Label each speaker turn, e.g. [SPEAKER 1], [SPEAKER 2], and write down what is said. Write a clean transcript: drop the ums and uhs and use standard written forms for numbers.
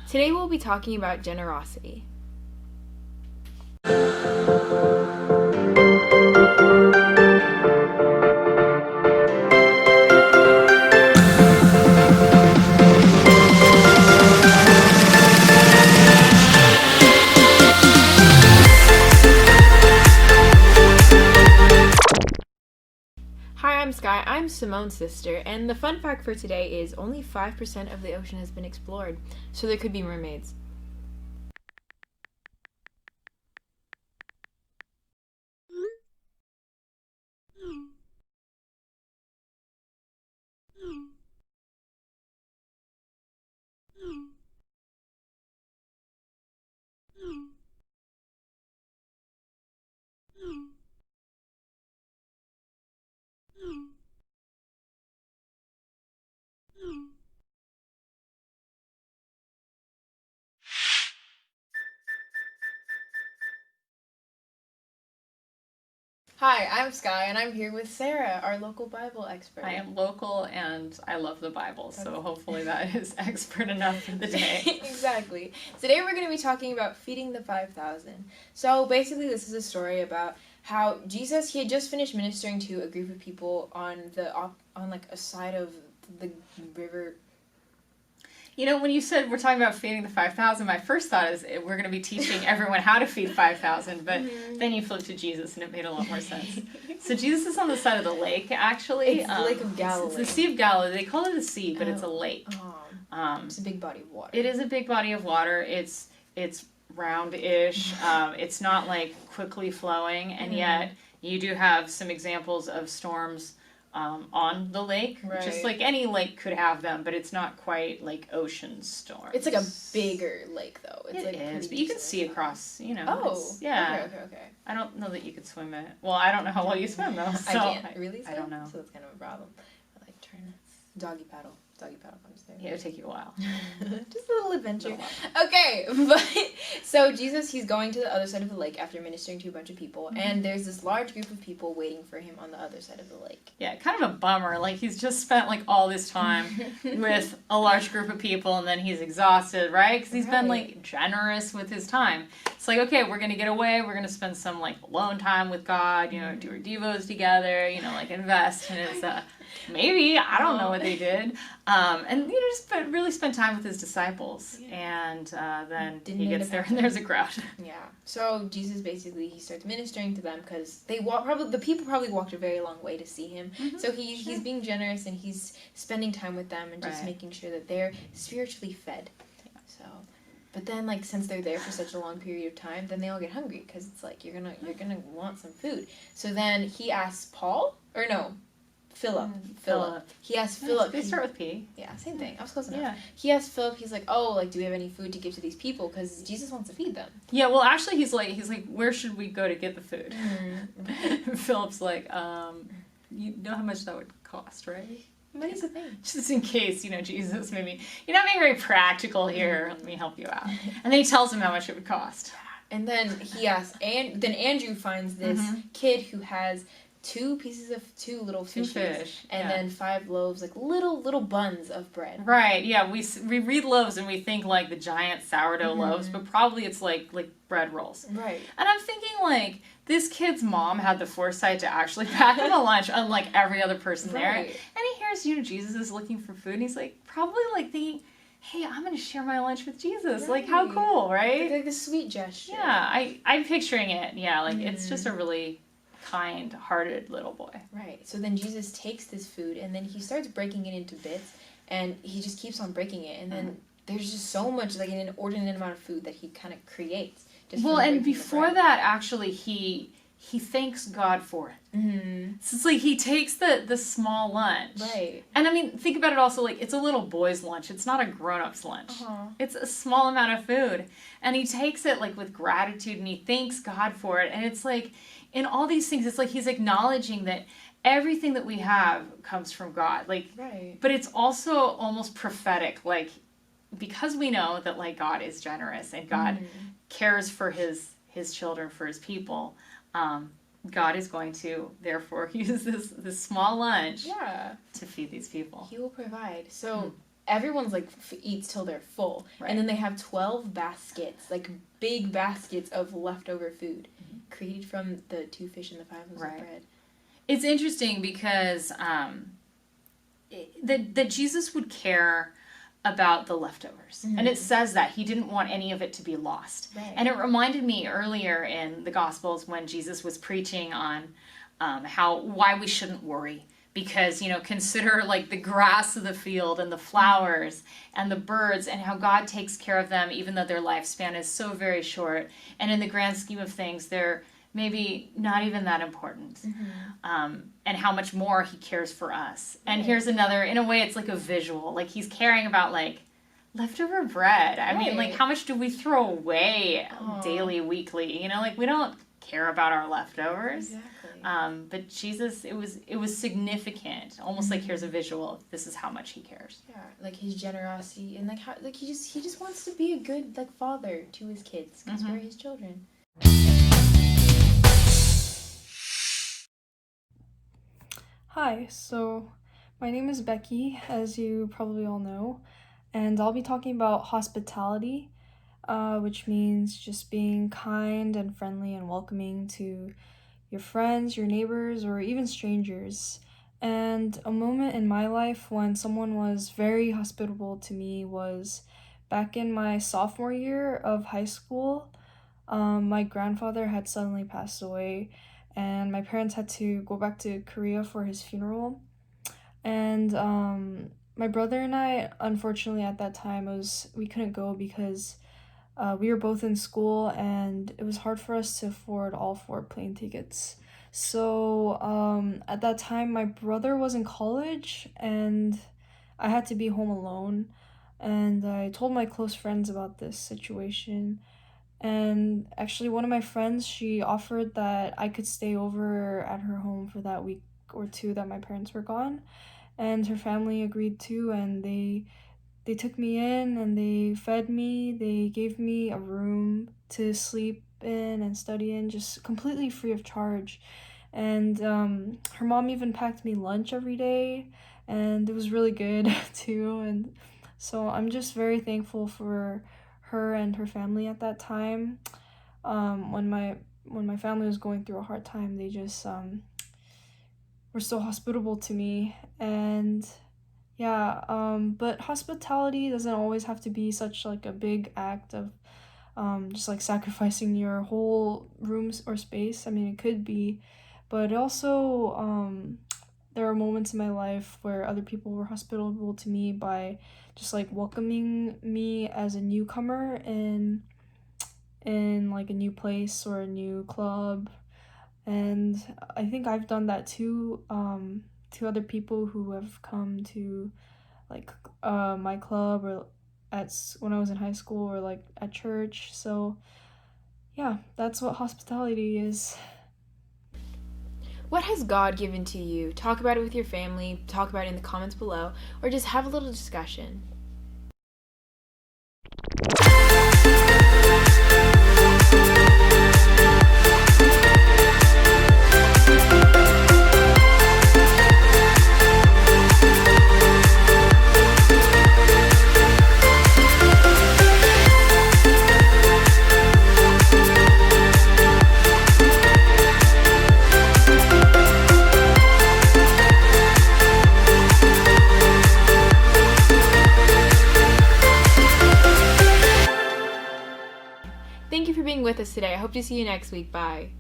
[SPEAKER 1] Today we'll be talking about generosity. Hi, I'm Sky. I'm Simone's sister, and the fun fact for today is only 5% of the ocean has been explored, so there could be mermaids. Hi, I'm Sky, and I'm here with Sarah, our local Bible expert.
[SPEAKER 2] I am local and I love the Bible, so hopefully that is expert enough for the day.
[SPEAKER 1] Exactly. Today we're going to be talking about feeding the 5,000. So basically this is a story about how Jesus, he had just finished ministering to a group of people on a side of the river.
[SPEAKER 2] You know, when you said we're talking about feeding the 5,000, my first thought is we're going to be teaching everyone how to feed 5,000, but then you flipped to Jesus and it made a lot more sense. So Jesus is on the side of the lake, actually.
[SPEAKER 1] It's the Lake of Galilee.
[SPEAKER 2] It's the Sea of Galilee. They call it a sea, but it's a lake.
[SPEAKER 1] It's a big body of water.
[SPEAKER 2] It is a big body of water. It's round-ish. It's not like quickly flowing, and yet you do have some examples of storms on the lake, just like any lake could have them, but it's not quite like ocean storms.
[SPEAKER 1] It's like a bigger lake, though.
[SPEAKER 2] It is, but you can see across,
[SPEAKER 1] Okay.
[SPEAKER 2] I don't know that you could swim it. Well, I don't know how well you swim, though. So
[SPEAKER 1] I can't really swim,
[SPEAKER 2] I don't know.
[SPEAKER 1] so that's kind of a problem. I like trying to doggy paddle comes there.
[SPEAKER 2] Yeah, it'll take you a while.
[SPEAKER 1] Just a little adventure. Okay, but so Jesus, he's going to the other side of the lake after ministering to a bunch of people, and there's this large group of people waiting for him on the other side of the lake.
[SPEAKER 2] Yeah, kind of a bummer. Like, he's just spent like all this time with a large group of people, and then he's exhausted, right? Because he's been like generous with his time. It's like, okay, we're gonna get away. We're gonna spend some like alone time with God. Do our devos together. Like invest in his. Maybe, I don't know what they did. And just really spend time with his disciples. And then he gets there and there's a crowd.
[SPEAKER 1] Yeah. So Jesus basically, he starts ministering to them because the people probably walked a very long way to see him. So he's being generous and he's spending time with them and just making sure that they're spiritually fed. Yeah. So, but then since they're there for such a long period of time, then they all get hungry because it's like you're gonna want some food. So then he asks Philip. He asked Philip.
[SPEAKER 2] They start with P.
[SPEAKER 1] Yeah, same thing. I was close enough.
[SPEAKER 2] Yeah.
[SPEAKER 1] He asked Philip. He's like, do we have any food to give to these people? Because Jesus wants to feed them.
[SPEAKER 2] Yeah. Well, actually, he's like, where should we go to get the food? Philip's like, you know how much that would cost, right?
[SPEAKER 1] Money's a thing.
[SPEAKER 2] Just in case, Jesus, maybe you're not being very practical here. Let me help you out. And then he tells him how much it would cost.
[SPEAKER 1] And then he asks, and then Andrew finds this kid who has two little fishes, and then 5 loaves, like little buns of bread.
[SPEAKER 2] Right. Yeah. We read loaves and we think like the giant sourdough loaves, but probably it's like bread rolls.
[SPEAKER 1] Right.
[SPEAKER 2] And I'm thinking this kid's mom had the foresight to actually pack him a lunch, unlike every other person there. And he hears Jesus is looking for food, and he's probably thinking, hey, I'm going to share my lunch with Jesus. Like, how cool, right?
[SPEAKER 1] Like a sweet gesture.
[SPEAKER 2] Yeah. I'm picturing it. Yeah. It's just a really kind-hearted little boy.
[SPEAKER 1] Right. So then Jesus takes this food and then he starts breaking it into bits, and he just keeps on breaking it, and then there's just so much, an inordinate amount of food that he kind of creates.
[SPEAKER 2] And before that, actually, he thanks God for it. So it's he takes the small lunch.
[SPEAKER 1] Right.
[SPEAKER 2] And think about it also, it's a little boy's lunch. It's not a grown-up's lunch. It's a small amount of food. And he takes it with gratitude, and he thanks God for it. And it's in all these things, it's he's acknowledging that everything that we have comes from God.
[SPEAKER 1] Right.
[SPEAKER 2] But it's also almost prophetic, because we know that God is generous and God cares for his children, for his people. God is going to therefore use this small lunch to feed these people.
[SPEAKER 1] He will provide. So everyone's like eats till they're full, and then they have 12 baskets, like big baskets of leftover food, created from the 2 fish and the 5 loaves of bread.
[SPEAKER 2] It's interesting because that Jesus would care about the leftovers. And it says that he didn't want any of it to be lost. And it reminded me earlier in the Gospels when Jesus was preaching on why we shouldn't worry. Because, consider like the grass of the field and the flowers and the birds, and how God takes care of them even though their lifespan is so very short. And in the grand scheme of things, they're maybe not even that important. And how much more he cares for us. And here's another, in a way, it's like a visual. Like he's caring about like leftover bread. I mean, like how much do we throw away daily, weekly? Like we don't care about our leftovers.
[SPEAKER 1] Exactly.
[SPEAKER 2] But Jesus, it was significant. Almost like here's a visual. This is how much he cares.
[SPEAKER 1] Yeah, like his generosity, and like how like he just wants to be a good like father to his kids because we're his children.
[SPEAKER 3] Hi, so my name is Becky, as you probably all know, and I'll be talking about hospitality, which means just being kind and friendly and welcoming to your friends, your neighbors, or even strangers. And a moment in my life when someone was very hospitable to me was back in my sophomore year of high school. My grandfather had suddenly passed away, and my parents had to go back to Korea for his funeral. And my brother and I, unfortunately at that time, we couldn't go because we were both in school, and it was hard for us to afford all 4 plane tickets. So at that time, my brother was in college, and I had to be home alone. And I told my close friends about this situation. And actually, one of my friends, she offered that I could stay over at her home for that week or 2 that my parents were gone. And her family agreed too, and they took me in and they fed me. They gave me a room to sleep in and study in, just completely free of charge. And her mom even packed me lunch every day, and it was really good too. And so I'm just very thankful for her and her family at that time. When my family was going through a hard time, they just were so hospitable to me. And but hospitality doesn't always have to be such like a big act of just like sacrificing your whole rooms or space. I mean, it could be, but also there are moments in my life where other people were hospitable to me by just like welcoming me as a newcomer in like a new place or a new club. And I think I've done that too, to other people who have come to like my club or when I was in high school or like at church. So yeah, that's what hospitality is.
[SPEAKER 1] What has God given to you? Talk about it with your family, talk about it in the comments below, or just have a little discussion. Thank you for being with us today. I hope to see you next week. Bye.